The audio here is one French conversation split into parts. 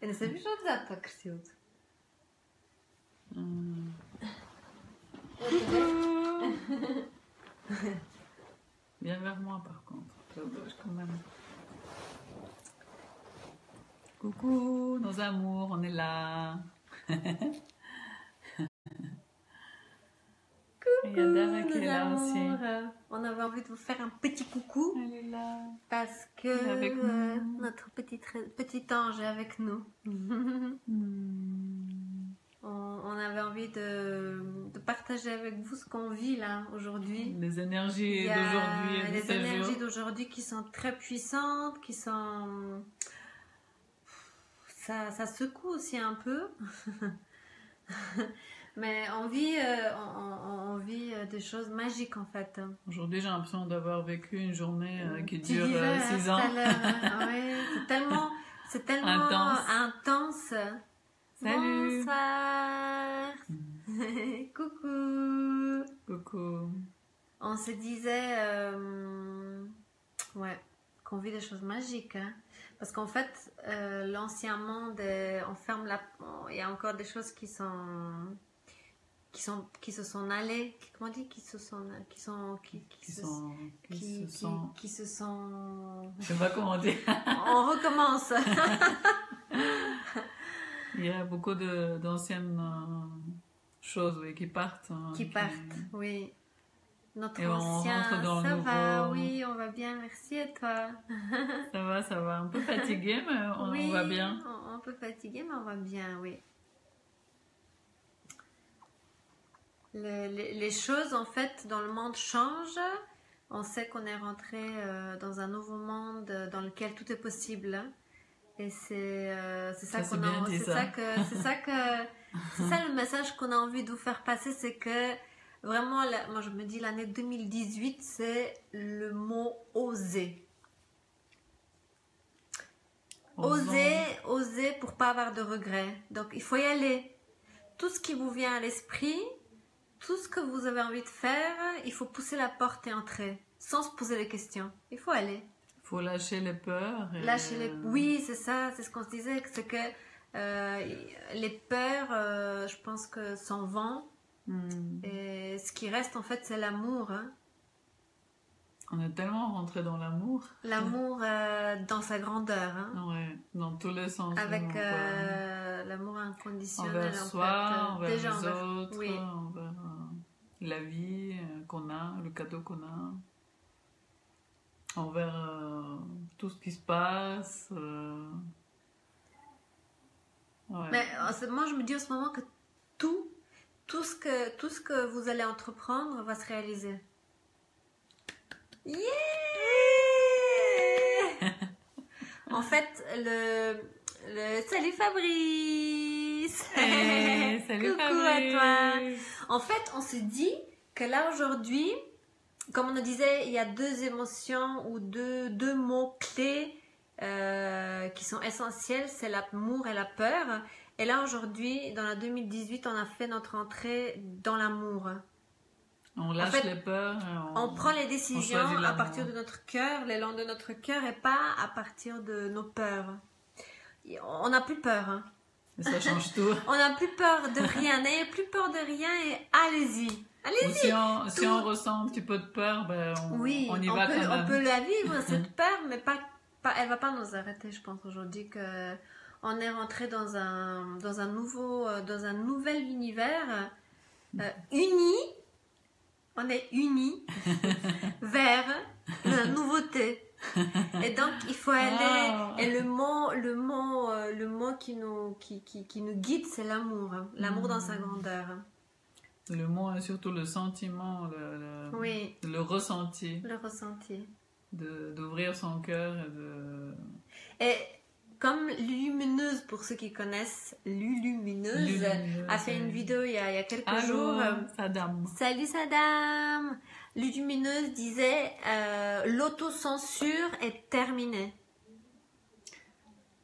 Eu não sabia usar para crescer. Viens vers moi par contre. Quand même. Coucou nos amours, on est là. Coucou, il y a Dara qui est là aussi. On avait envie de vous faire un petit coucou. Elle est là. Parce que notre petit ange est avec nous. On avait envie de partager avec vous ce qu'on vit là aujourd'hui. Les énergies d'aujourd'hui et de les énergies d'aujourd'hui qui sont très puissantes, qui sont... Ça secoue aussi un peu. Mais on vit des choses magiques en fait. Aujourd'hui, j'ai l'impression d'avoir vécu une journée qui dure 6 ans. Ouais, c'est tellement intense. Salut. Bonsoir. Coucou. Coucou. On se disait qu'on vit des choses magiques. Hein? Parce qu'en fait, l'ancien monde, on ferme il y a encore des choses qui se sont allées, comment on dit, qui se sont, je sais pas comment dire. On recommence. Il y a beaucoup d'anciennes choses qui partent. Oui. Notre et ancien, on rentre dans ça le nouveau. va, oui, on va bien, merci et toi. Ça va, un peu fatigué, mais on va bien. Un peu fatigué, mais on va bien, oui. Les choses, en fait, dans le monde changent. On sait qu'on est rentré dans un nouveau monde dans lequel tout est possible. Et c'est ça le message qu'on a envie de vous faire passer, c'est que vraiment, moi je me dis l'année 2018, c'est le mot oser. Oser pour pas avoir de regrets. Donc il faut y aller. Tout ce qui vous vient à l'esprit, tout ce que vous avez envie de faire, il faut pousser la porte et entrer, sans se poser des questions. Il faut aller. Il faut lâcher les peurs. Oui, c'est ça, c'est ce qu'on se disait, c'est que les peurs, je pense que s'en vont. Et ce qui reste en fait, c'est l'amour. Hein. On est tellement rentré dans l'amour. L'amour dans sa grandeur. Hein. Ouais, dans tous les sens. Avec l'amour inconditionnel. Envers soi, envers les autres, oui. envers la vie qu'on a, le cadeau qu'on a. Envers tout ce qui se passe. Ouais. Mais moi, je me dis en ce moment que tout ce que vous allez entreprendre va se réaliser. Yeah! En fait, salut Fabrice! Hey, salut Coucou Fabrice. à toi! En fait, on se dit que là aujourd'hui, comme on nous disait, il y a deux émotions ou deux mots clés qui sont essentiels, c'est l'amour et la peur. Et là aujourd'hui, dans la 2018, on a fait notre entrée dans l'amour. On lâche les peurs. On prend les décisions à partir de notre cœur, l'élan de notre cœur, et pas à partir de nos peurs. On n'a plus peur. Hein. Et ça change tout. On n'a plus peur de rien. N'ayez plus peur de rien et allez-y. Allez-y. Si on ressent un petit peu de peur, on y va quand même. On peut la vivre, cette peur, mais elle va pas nous arrêter, je pense, aujourd'hui que on est rentré dans un nouvel univers uni. On est unis vers la nouveauté. Et donc il faut aller. Et le mot qui nous guide, c'est l'amour. Hein. L'amour dans sa grandeur. Le mot est surtout le sentiment, le ressenti. Le ressenti. D'ouvrir son cœur et comme Lumineuse, pour ceux qui connaissent, Lumineuse a fait une vidéo il y a quelques jours. Sadam. Salut Sadam. Lumineuse disait l'autocensure est terminée.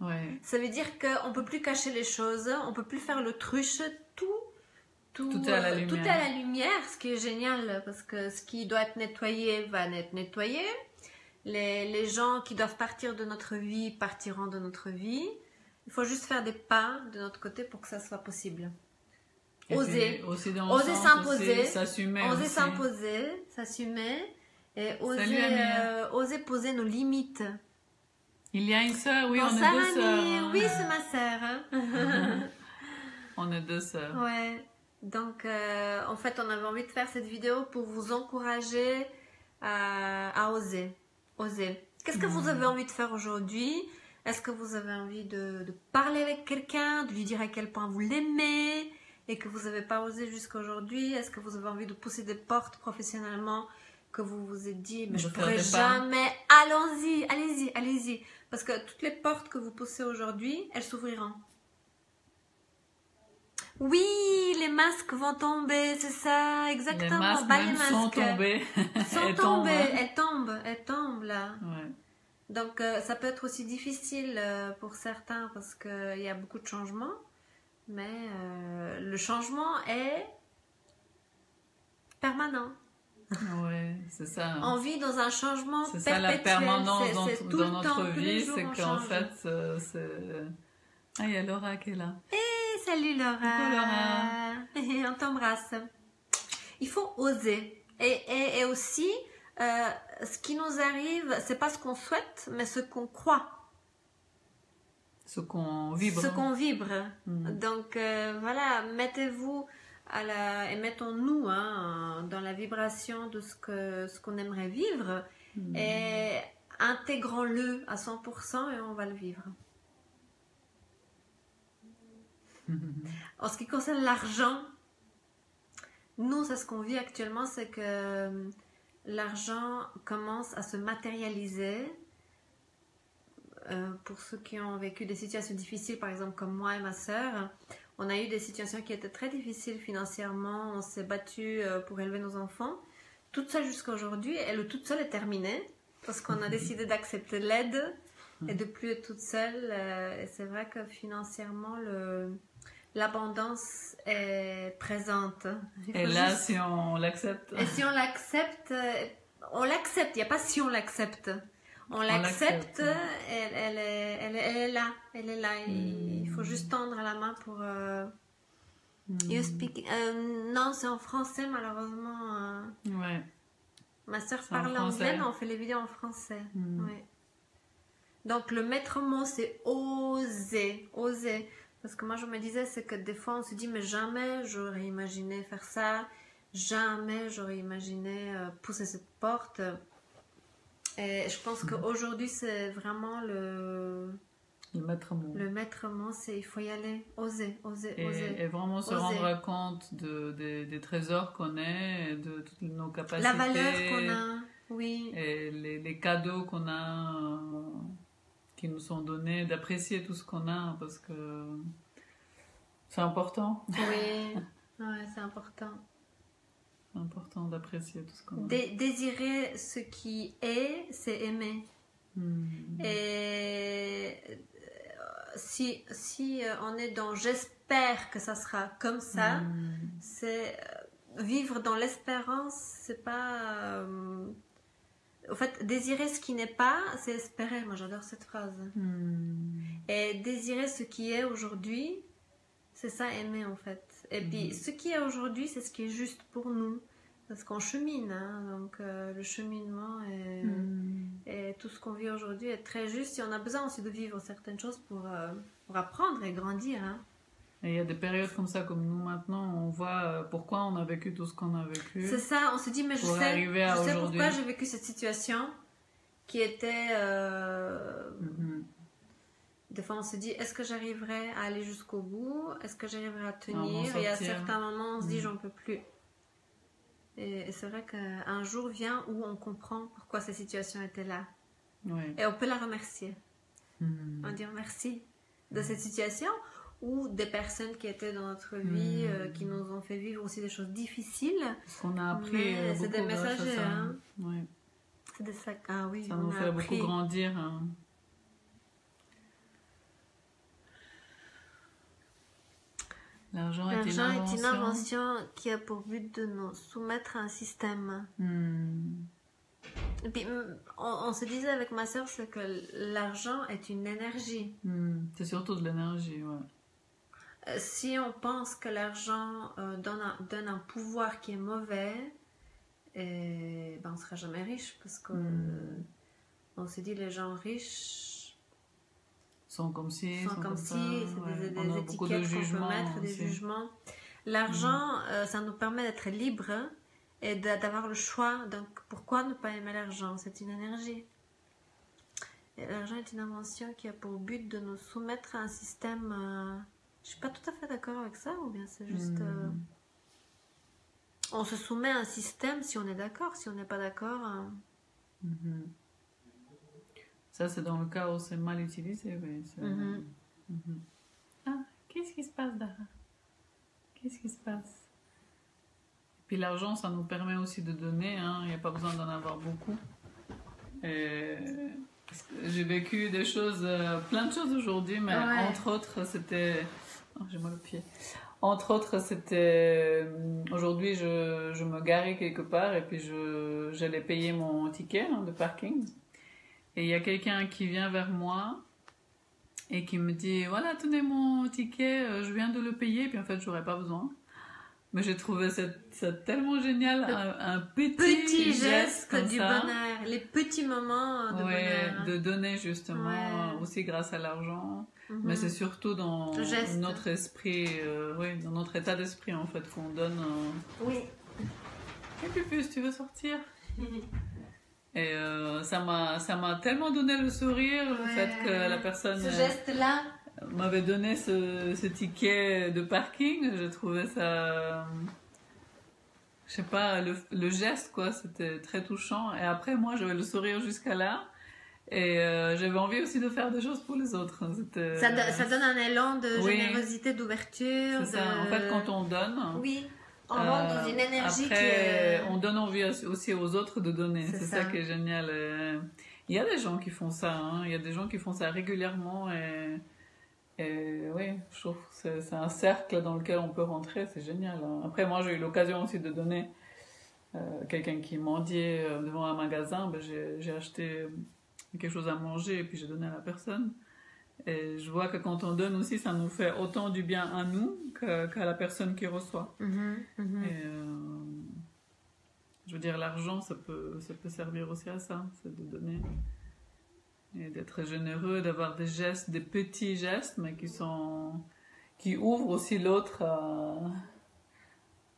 Ouais. Ça veut dire qu'on ne peut plus cacher les choses, on ne peut plus faire l'autruche, tout est à la lumière. Tout est à la lumière, ce qui est génial, parce que ce qui doit être nettoyé va être nettoyé. Les gens qui doivent partir de notre vie partiront de notre vie. Il faut juste faire des pas de notre côté pour que ça soit possible. Oser s'imposer, oser s'assumer et oser poser nos limites. Il y a une sœur, oui, on est 2 sœurs. Hein. Oui, c'est ma sœur. Hein. On est 2 sœurs. Ouais. Donc, en fait, on avait envie de faire cette vidéo pour vous encourager à oser. Oser. Qu'est-ce que vous avez envie de faire aujourd'hui? Est-ce que vous avez envie de parler avec quelqu'un, de lui dire à quel point vous l'aimez et que vous n'avez pas osé jusqu'à aujourd'hui? Est-ce que vous avez envie de pousser des portes professionnellement que vous vous êtes dit, mais je ne pourrai jamais? Allons-y, allez-y, allez-y. Parce que toutes les portes que vous poussez aujourd'hui, elles s'ouvriront. Oui, les masques vont tomber, c'est ça, exactement. Les masques sont tombés. Elles tombent là. Ouais. Donc ça peut être aussi difficile pour certains parce qu'il y a beaucoup de changements. Mais le changement est permanent. Ouais, c'est ça. On vit dans un changement perpétuel. C'est ça la permanence dans notre vie, c'est qu'en fait, c'est... Ah, il y a Laura qui est là. Salut Laura. Coucou Laura. On t'embrasse. Il faut oser. Et aussi, ce qui nous arrive, c'est pas ce qu'on souhaite, mais ce qu'on croit. Ce qu'on vibre. Donc voilà, mettez-vous et mettons-nous dans la vibration de ce qu'on aimerait vivre et intégrons-le à 100% et on va le vivre. En ce qui concerne l'argent, nous, c'est ce qu'on vit actuellement, c'est que l'argent commence à se matérialiser. Pour ceux qui ont vécu des situations difficiles, par exemple comme moi et ma sœur, on a eu des situations qui étaient très difficiles financièrement, on s'est battu pour élever nos enfants, toute seule jusqu'à aujourd'hui, et le toute seule est terminé, parce qu'on a décidé d'accepter l'aide et de plus être toute seule, et c'est vrai que financièrement, l'abondance est présente. Et là, si on l'accepte. Et si on l'accepte, il n'y a pas si on l'accepte. On l'accepte, elle est là. Il faut juste tendre la main pour... You speak... non, c'est en français, malheureusement. Ouais. Ma soeur parle anglais, mais on fait les vidéos en français. Ouais. Donc, le maître mot, c'est oser. Oser. Parce que moi, je me disais, c'est que des fois, on se dit, mais jamais j'aurais imaginé faire ça. Jamais j'aurais imaginé pousser cette porte. Et je pense qu'aujourd'hui, c'est vraiment le maître mot. Le maître mot, c'est il faut y aller, oser. Et vraiment se rendre compte des trésors qu'on est, de toutes nos capacités. La valeur qu'on a, oui. Et les cadeaux qu'on a, qui nous sont donnés, d'apprécier tout ce qu'on a, parce que c'est important. Oui, ouais, c'est important. C'est important d'apprécier tout ce qu'on a. Désirer ce qui est, c'est aimer. Et si on est dans j'espère que ça sera comme ça, c'est vivre dans l'espérance, c'est pas... En fait, désirer ce qui n'est pas, c'est espérer. Moi, j'adore cette phrase. Et désirer ce qui est aujourd'hui, c'est ça, aimer, en fait. Et puis, ce qui est aujourd'hui, c'est ce qui est juste pour nous. Parce qu'on chemine, donc le cheminement et tout ce qu'on vit aujourd'hui est très juste. Et on a besoin aussi de vivre certaines choses pour apprendre et grandir. Et il y a des périodes comme ça, comme nous maintenant, on voit pourquoi on a vécu tout ce qu'on a vécu. C'est ça, on se dit, mais je sais pourquoi j'ai vécu cette situation qui était... Des fois, on se dit, est-ce que j'arriverai à aller jusqu'au bout? Est-ce que j'arriverai à tenir? Et à certains moments, on se dit, j'en peux plus. Et c'est vrai qu'un jour vient où on comprend pourquoi cette situation était là. Ouais. Et on peut la remercier. On dit merci de cette situation ou des personnes qui étaient dans notre vie, qui nous ont fait vivre aussi des choses difficiles. Parce qu'on a appris beaucoup. C'est des messagers. Ouais. C'est des sacs. Ah oui, ça nous fait beaucoup grandir. L'argent est une invention qui a pour but de nous soumettre à un système. Et puis, on se disait avec ma soeur, c'est que l'argent est une énergie. C'est surtout de l'énergie, ouais. Si on pense que l'argent donne un pouvoir qui est mauvais, ben on ne sera jamais riche parce que on s'est dit les gens riches sont comme ci, sont comme ça. ci, c'est des étiquettes qu'on peut mettre, des jugements. L'argent, ça nous permet d'être libre et d'avoir le choix. Donc pourquoi ne pas aimer l'argent? C'est une énergie. Et l'argent est une invention qui a pour but de nous soumettre à un système. Je suis pas tout à fait d'accord avec ça, ou bien c'est juste... on se soumet à un système si on est d'accord, si on n'est pas d'accord... Ça, c'est dans le cas où c'est mal utilisé. Mais Ah, qu'est-ce qui se passe, Dara? Qu'est-ce qui se passe? Et puis l'argent, ça nous permet aussi de donner, hein. Il n'y a pas besoin d'en avoir beaucoup. J'ai vécu des choses, plein de choses aujourd'hui, mais entre autres, c'était... Oh, j'ai mal au pied. Entre autres, c'était... Aujourd'hui, je me garais quelque part et puis j'allais payer mon ticket de parking. Et il y a quelqu'un qui vient vers moi et qui me dit « Voilà, tenez mon ticket, je viens de le payer. » Puis en fait, j'aurais pas besoin. Mais j'ai trouvé ça tellement génial, un petit geste comme du ça. Bonheur, les petits moments de bonheur. De donner justement, aussi grâce à l'argent. Mais c'est surtout dans notre esprit, dans notre état d'esprit en fait qu'on donne. Oui. Et puis plus, tu veux sortir? Et ça m'a tellement donné le sourire, le fait que la personne... Ce geste-là m'avait donné ce ticket de parking. Je trouvais ça... Je sais pas, le geste, quoi, c'était très touchant. Et après, moi, j'avais le sourire jusqu'à là. Et j'avais envie aussi de faire des choses pour les autres. Ça donne un élan de générosité, d'ouverture. C'est ça. En fait, quand on donne... Oui. On rentre dans une énergie après, on donne envie aussi aux autres de donner. C'est ça qui est génial. Il y a des gens qui font ça. Hein. Il y a des gens qui font ça régulièrement. Et oui, je trouve que c'est un cercle dans lequel on peut rentrer. C'est génial. Hein. Après, moi, j'ai eu l'occasion aussi de donner. Quelqu'un qui mendiait devant un magasin, j'ai acheté quelque chose à manger et puis j'ai donné à la personne. Et je vois que quand on donne aussi, ça nous fait autant du bien à nous qu'à la personne qui reçoit. Et je veux dire, l'argent, ça peut servir aussi à ça, c'est de donner et d'être généreux, d'avoir des gestes, des petits gestes, mais qui ouvrent aussi l'autre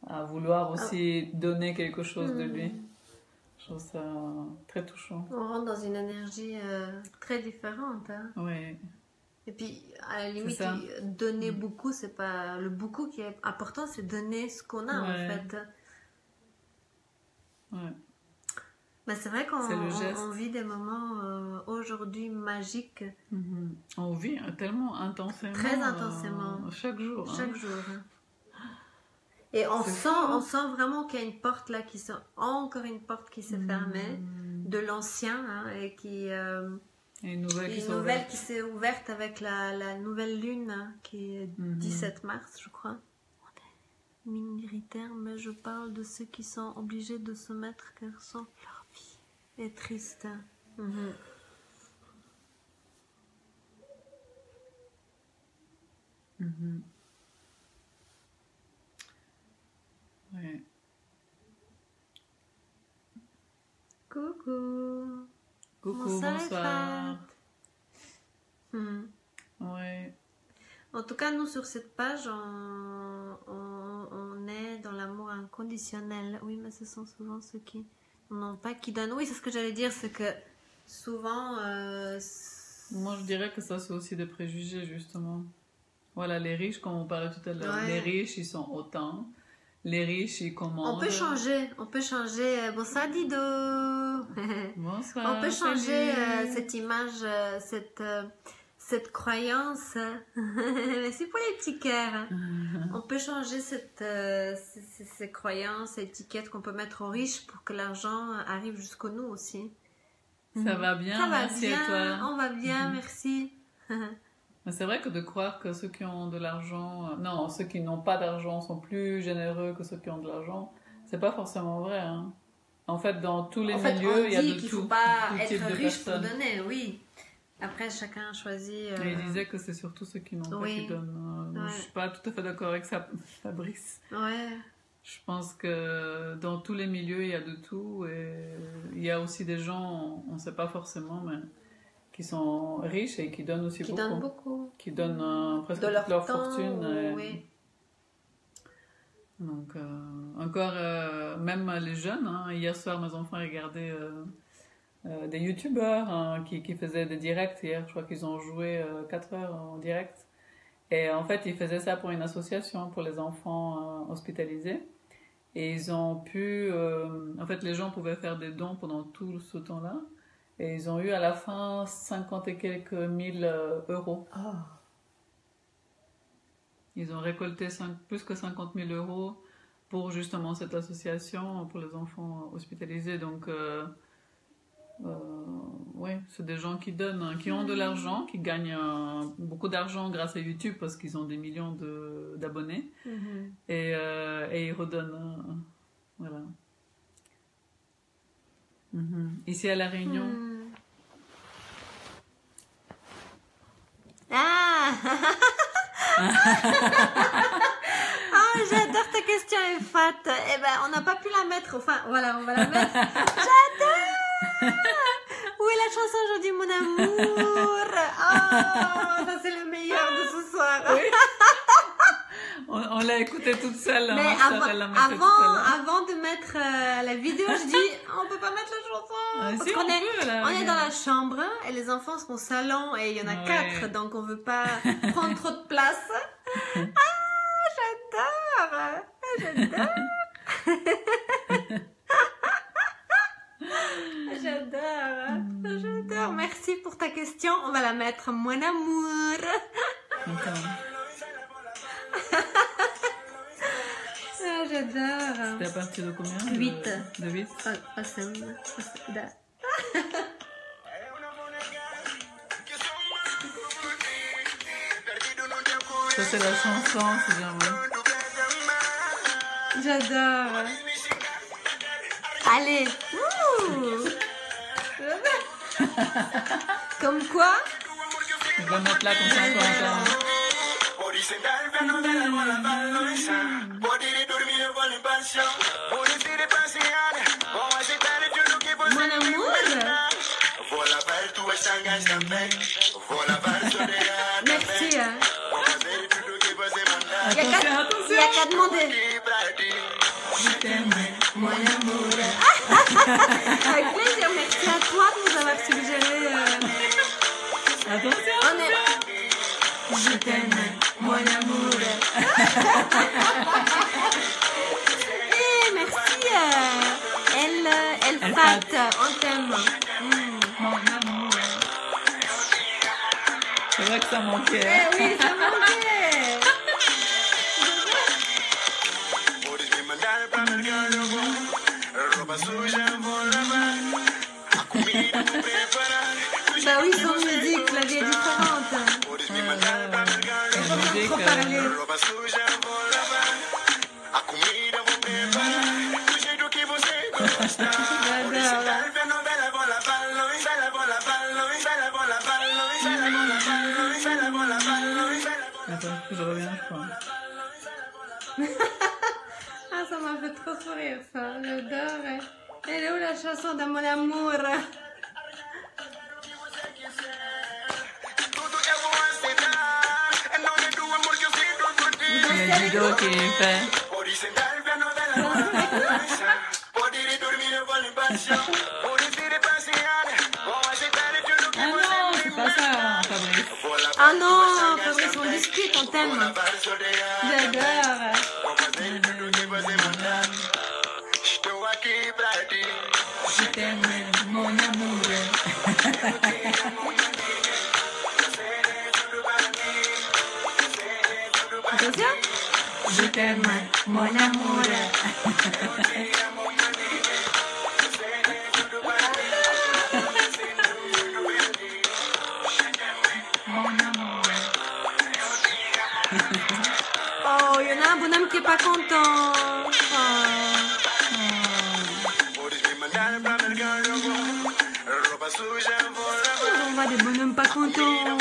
à vouloir aussi donner quelque chose de lui. Je trouve ça très touchant. On rentre dans une énergie très différente. Hein. Oui. Et puis, à la limite, donner beaucoup, c'est pas le beaucoup qui est important, c'est donner ce qu'on a, en fait. Ouais. Mais c'est vrai qu'on vit des moments aujourd'hui magiques. On vit tellement intensément. Très intensément. Chaque jour. Chaque jour. Et on sent vraiment qu'il y a une porte là, encore une porte qui s'est fermée, de l'ancien, hein, et qui... Et une nouvelle qui s'est ouverte avec la nouvelle lune, hein, qui est 17 mars, je crois. Minoritaire, mais je parle de ceux qui sont obligés de se mettre car leur vie est triste. Ouais. Coucou. Coucou, bonsoir. Ouais. En tout cas, nous, sur cette page, on est dans l'amour inconditionnel. Oui, mais ce sont souvent ceux qui n'ont pas, qui donnent. Oui, c'est ce que j'allais dire, c'est que souvent... Moi, je dirais que ça, c'est aussi des préjugés, justement. Voilà, les riches, comme on parlait tout à l'heure, les riches, ils sont autant. Les riches, ils commandent. On peut changer. Bonsoir Dido. Bonsoir. On peut changer cette image, cette croyance. Merci pour les petits cœurs. On peut changer ces croyances, étiquettes qu'on peut mettre aux riches pour que l'argent arrive jusqu'à nous aussi. Ça va bien, merci à toi. On va bien, merci. Mais c'est vrai que de croire que ceux qui ont de l'argent... Non, ceux qui n'ont pas d'argent sont plus généreux que ceux qui ont de l'argent, c'est pas forcément vrai. Hein. En fait, dans tous les En fait, milieux, on il y a dit de qu'il tout. faut pas tout type être de riche pour personnes. donner, oui. Après, chacun choisit. Et il disait que c'est surtout ceux qui n'ont pas Oui. qui donnent. Ouais. Je suis pas tout à fait d'accord avec ça, Fabrice. Ouais. Je pense que dans tous les milieux, il y a de tout. Et il y a aussi des gens, on ne sait pas forcément, mais qui sont riches et qui donnent aussi Qui beaucoup. donnent beaucoup. Qui donnent presque De toute leur temps, fortune. Et oui. donc, encore, même les jeunes, hein, hier soir, mes enfants regardaient des youtubeurs hein, qui faisaient des directs. Hier, je crois qu'ils ont joué 4 heures en direct. Et en fait, ils faisaient ça pour une association pour les enfants hospitalisés. Et ils ont pu... en fait, les gens pouvaient faire des dons pendant tout ce temps-là. Et ils ont eu à la fin 50 et quelques mille euros. Oh. Ils ont récolté plus que 50 000 euros pour justement cette association pour les enfants hospitalisés. Donc, ouais, c'est des gens qui donnent, hein, qui ont de l'argent, qui gagnent beaucoup d'argent grâce à YouTube parce qu'ils ont des millions d'abonnés. Et ils redonnent. Voilà. Ici à La Réunion. Ah Oh, j'adore ta question, Efat. Eh ben, on n'a pas pu la mettre. Enfin, voilà, on va la mettre. J'adore. Où est la chanson aujourd'hui, mon amour? Oh, ça c'est le meilleur de ce soir. Oui. On l'a écoutée toute seule. Mais avant de mettre la vidéo, je dis, on peut pas mettre la chanson. Parce si, qu'on on est dans la chambre et les enfants sont au salon et il y en a 4, donc on veut pas prendre trop de place. Ah, j'adore. J'adore. Merci pour ta question. On va la mettre, mon amour. Ah, j'adore. C'était à partir de combien? 8. De 8? Ça, c'est la chanson, c'est bien, ouais. J'adore. Allez. Comme quoi? Je vais mettre là comme ça, on peut entendre. Mon amour. Merci. Attention. Il y a qu'à demander. Mon amour. Avec plaisir. Merci à toi de nous avoir suggéré. Attention. Je t'aime, mon amour. Et merci. Elle Fat, on t'aime. Mon amour. C'est vrai que ça manquait. Eh oui, ça manquait. Bah oui, son musique, la vie est différente. Trop parler. Attends, je reviens, je crois. Ah, ça m'a fait trop sourire, ça. J'adore. Elle est où la chanson de mon amour? Le judo qui est fait. Ah non, c'est pas ça, Fabrice. Ah non, Fabrice, on discute, on t'aime. J'adore. Je t'aime, mon amour. Attention. Je t'aime, mon amour. Oh, il y en a un bonhomme qui est pas content. Oh. On voit des bonhommes pas contents.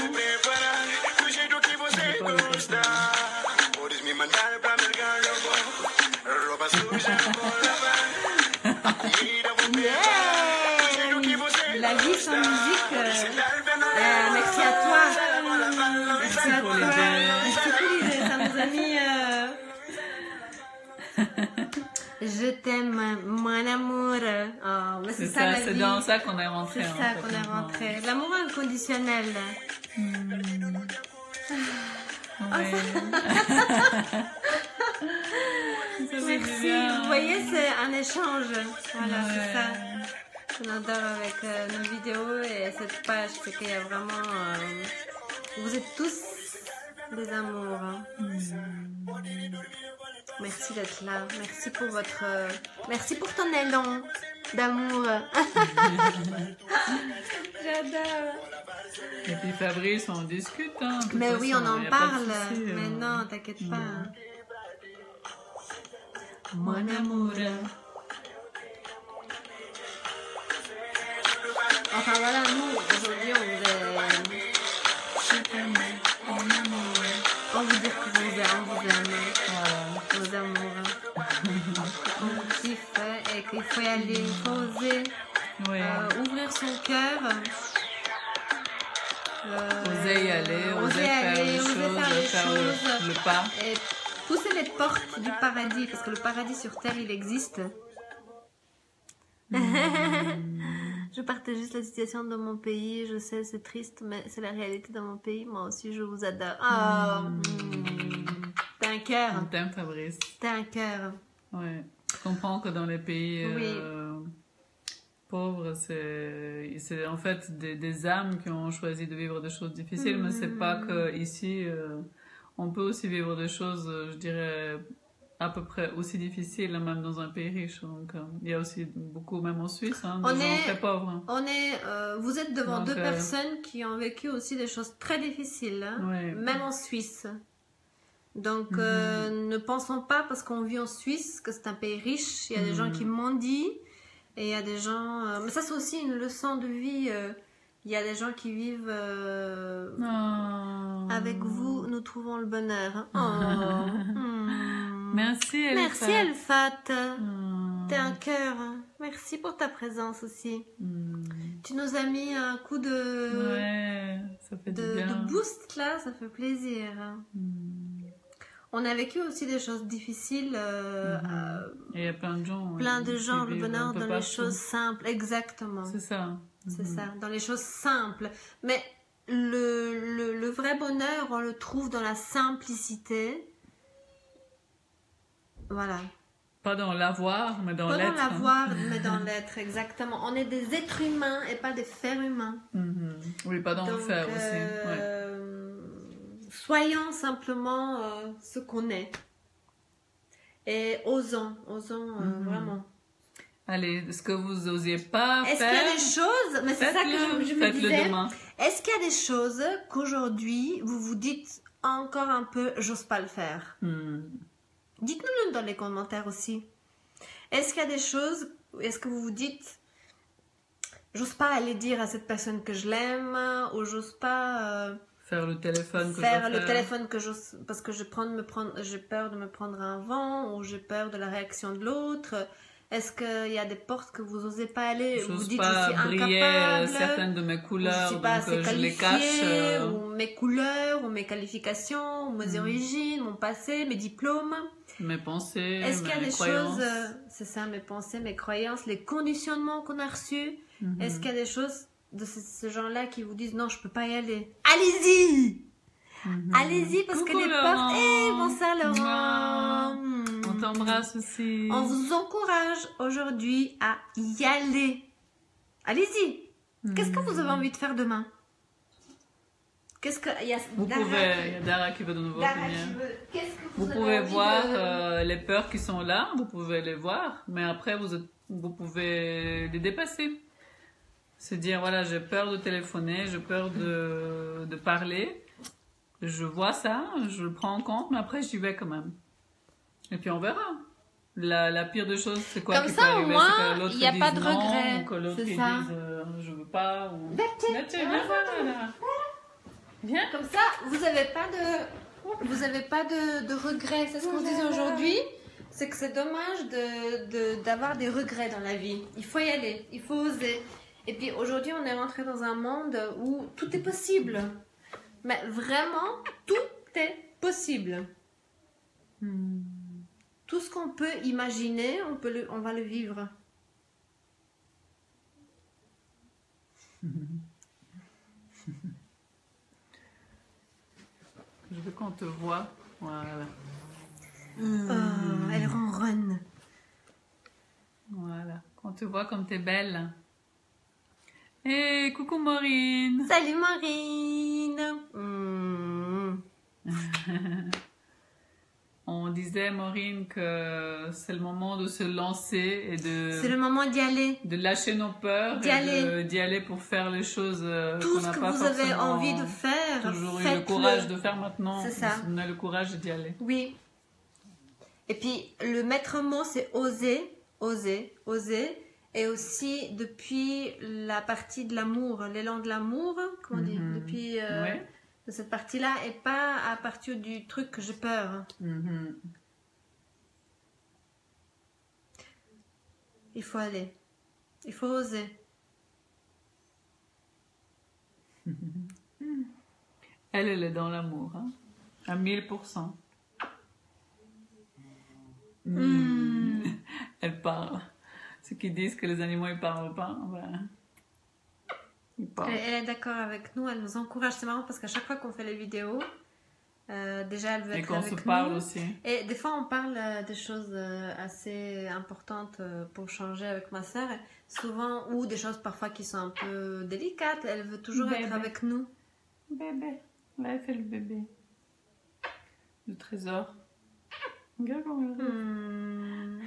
Yeah, la vie sans musique. Merci à toi. Merci à toi. Merci pour l'idée, ça nous a mis. Je t'aime, mon amour. Oh, mais c'est ça, c'est dans ça qu'on est rentré. C'est ça qu'on est rentré. L'amour inconditionnel. Merci. Vous voyez, c'est un échange. Voilà, c'est ça. On adore avec nos vidéos et cette page, c'est qu'il y a vraiment. Vous êtes tous des amours. Merci d'être là. Merci pour votre. Merci pour ton élan d'amour. J'adore. Et puis Fabrice, on discute. Hein, mais façon, oui, on en parle. Souci, mais non, t'inquiète pas. Mon amour. Enfin voilà, nous, aujourd'hui, on vous dit que vous aime. Vos amours. On vous kiffe et qu'il faut y aller, il faut oser ouvrir son cœur. Oser y aller, oser faire les choses, le pas. Et pousser les portes du paradis, parce que le paradis sur terre, il existe. Je partage juste la situation dans mon pays, je sais c'est triste, mais c'est la réalité dans mon pays. Moi aussi, je vous adore. Oh, t'as un cœur. On t'aime, Fabrice. T'as un cœur. Ouais. Je comprends que dans les pays pauvres, c'est en fait des âmes qui ont choisi de vivre des choses difficiles, mais c'est pas que ici, on peut aussi vivre des choses, je dirais, à peu près aussi difficiles, même dans un pays riche. Donc, il y a aussi beaucoup, même en Suisse, hein, des gens très pauvres. Vous êtes devant deux personnes qui ont vécu aussi des choses très difficiles, hein, même en Suisse. Donc, ne pensons pas, parce qu'on vit en Suisse, que c'est un pays riche. Il y a des gens qui mendient, et il y a des gens... mais ça, c'est aussi une leçon de vie. Il y a des gens qui vivent... Avec vous, nous trouvons le bonheur. Merci, Elfat. Merci, Elfat. T'es un cœur. Merci pour ta présence aussi. Tu nous as mis un coup de... ça fait du bien. De boost, là, ça fait plaisir. On a vécu aussi des choses difficiles. Et il y a plein de gens. Le bonheur dans les choses simples. Exactement. C'est ça. C'est ça, dans les choses simples. Mais le vrai bonheur, on le trouve dans la simplicité. Voilà. Pas dans l'avoir, mais dans l'être. Pas dans l'avoir, mais dans l'être, exactement. On est des êtres humains et pas des fers humains. Oui, pas dans le faire aussi. Soyons simplement ce qu'on est. Et osons vraiment. Allez, ce que vous n'osiez pas faire. Est-ce qu'il y a des choses, mais c'est ça que je me disais, demain. Est-ce qu'il y a des choses qu'aujourd'hui vous vous dites encore un peu, j'ose pas le faire? Dites-nous-le dans les commentaires aussi. Est-ce qu'il y a des choses, est-ce que vous vous dites, j'ose pas aller dire à cette personne que je l'aime, ou j'ose pas faire le téléphone que j'ose, parce que j'ai peur de me prendre un vent, ou j'ai peur de la réaction de l'autre. Est-ce qu'il y a des portes que vous n'osez pas aller? Vous dites, je suis incapable. Certaines de mes couleurs, je suis pas assez je les cache. Ou mes couleurs, ou mes qualifications, ou mes origines, mon passé, mes diplômes. Mes pensées, Est-ce qu'il y a des croyances. choses, c'est ça, mes pensées, mes croyances, les conditionnements qu'on a reçus. Est-ce qu'il y a des choses de ce genre-là qui vous disent, non, je peux pas y aller? Allez-y! Allez-y, parce que les portes... bonsoir Laurent! On t'embrasse aussi. On vous encourage aujourd'hui à y aller. Allez-y. Qu'est-ce que vous avez envie de faire demain? Qu'est-ce que il y a Dara qui veut de nouveau venir. Vous pouvez voir les peurs qui sont là, vous pouvez les voir, mais après vous pouvez les dépasser. Se dire voilà, j'ai peur de téléphoner, j'ai peur de parler. Je vois ça, je le prends en compte, mais après j'y vais quand même. Et puis on verra. La pire des choses, c'est quoi Comme qui ça, peut arriver? au moins, C'est que l'autre il n'y a dise pas de non, regret. ou que l'autre C'est dise ça. je veux pas. Ou... Viens, Viens. Viens. Comme ça, vous n'avez pas de regrets. C'est ce qu'on disait aujourd'hui. C'est que c'est dommage d'avoir des regrets dans la vie. Il faut y aller, il faut oser. Et puis aujourd'hui, on est rentré dans un monde où tout est possible. Mais vraiment, tout est possible. Tout ce qu'on peut imaginer, on va le vivre. Je veux qu'on te voit. Voilà. Elle ronronne. Voilà. Qu'on te voit comme t'es belle. Hey, coucou Maureen. Salut Maureen. On disait, Maureen, que c'est le moment de se lancer et C'est le moment d'y aller. de lâcher nos peurs D'y aller pour faire les choses Tout qu'on ce n'a que pas vous avez forcément envie de faire, toujours eu le faites-le. courage de faire maintenant. C'est ça. On a le courage d'y aller. Oui. Et puis, le maître mot, c'est oser, oser, oser. Et aussi, depuis la partie de l'amour, l'élan de l'amour, comment dire, depuis Ouais. de cette partie-là, et pas à partir du truc que j'ai peur. Il faut aller. Il faut oser. Elle est dans l'amour, hein, à 1000%. Elle parle. Ceux qui disent que les animaux ils parlent pas, ben, ils parlent. Elle est d'accord avec nous, elle nous encourage. C'est marrant parce qu'à chaque fois qu'on fait les vidéos, déjà elle veut Et être qu'on avec se parle nous. aussi. Et des fois on parle des choses assez importantes pour changer avec ma sœur. Souvent, ou des choses parfois qui sont un peu délicates, elle veut toujours être avec nous. Bébé. Là, elle fait le bébé. Le trésor. Regarde comment elle rêve.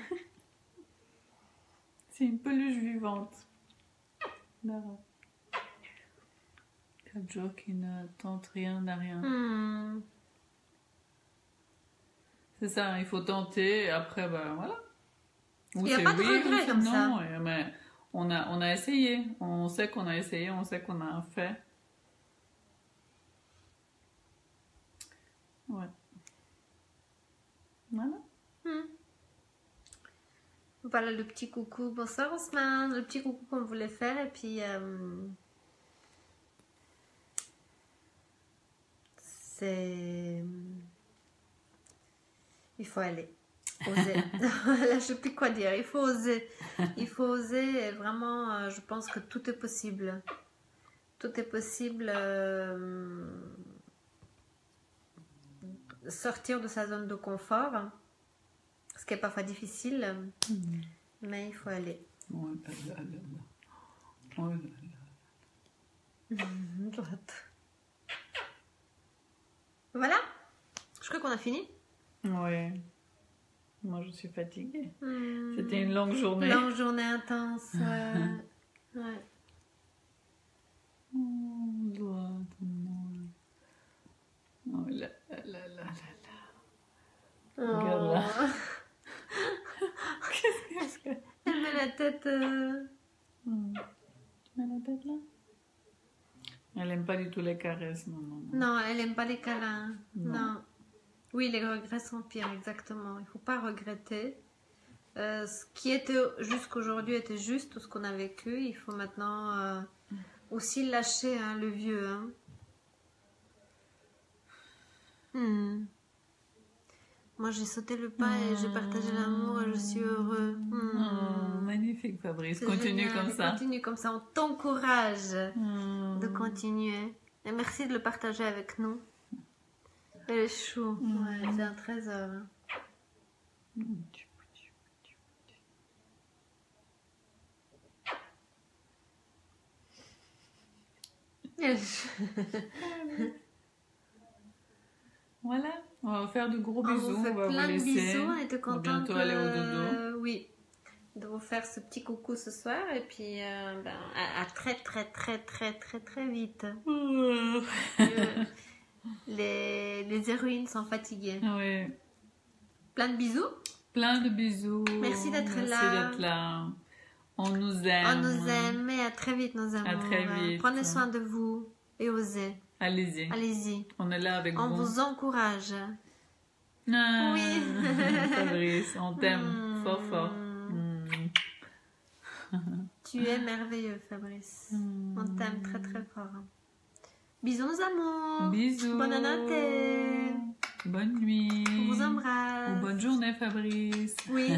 C'est une peluche vivante. D'accord. 4 jours qui ne tentent rien à rien. C'est ça, hein, il faut tenter et après, ben voilà. Il n'y a pas de regret comme ça. Non, mais on a essayé. On sait qu'on a essayé, on sait qu'on a fait. Ouais. Voilà. Voilà le petit coucou. Bonsoir Ousmane. Le petit coucou qu'on voulait faire. Et puis, il faut aller. Oser. Là, je ne sais plus quoi dire. Il faut oser. Il faut oser. Et vraiment, je pense que tout est possible. Tout est possible. Sortir de sa zone de confort. Ce qui est parfois difficile. Mais il faut aller. Oh là là là là. Oh là là. Voilà. Je crois qu'on a fini. Ouais. Moi, je suis fatiguée. C'était une longue journée. Longue journée intense. Ouais. Oh là là là là là. Regarde là. Qu'est-ce que... Elle met la tête... Tu mets la tête là? Elle aime pas du tout les caresses, non. Non, elle aime pas les câlins. Non. Oui, les regrets sont pires, exactement. Il faut pas regretter. Ce qui était jusqu'aujourd'hui était juste tout ce qu'on a vécu. Il faut maintenant aussi lâcher le vieux. Moi, j'ai sauté le pas et j'ai partagé l'amour et je suis heureux. Magnifique, Fabrice. C'est Continue génial. comme ça. Continue comme ça. On t'encourage de continuer. Et merci de le partager avec nous. Elle est chou. Ouais, c'est un trésor. Voilà, on va vous faire de gros On bisous. vous fait On va plein vous de laisser. bisous. On était On va contents bientôt aller au dodo. Oui, de vous faire ce petit coucou ce soir. Et puis, à très, très, très, très, très, très vite. Les héroïnes sont fatiguées. Ouais. Plein de bisous. Plein de bisous. Merci d'être là. Merci d'être là. On nous aime. On nous aime et à très vite, nos amours. À très vite. Prenez soin de vous et osez. Allez-y. Allez-y. On est là avec vous. On vous encourage. Ah, Oui. Fabrice, on t'aime fort fort. Tu es merveilleux, Fabrice. On t'aime très très fort. Bisous, nos amours. Bisous. Bonne année. Bonne nuit. On vous embrasse. Ou bonne journée, Fabrice. Oui.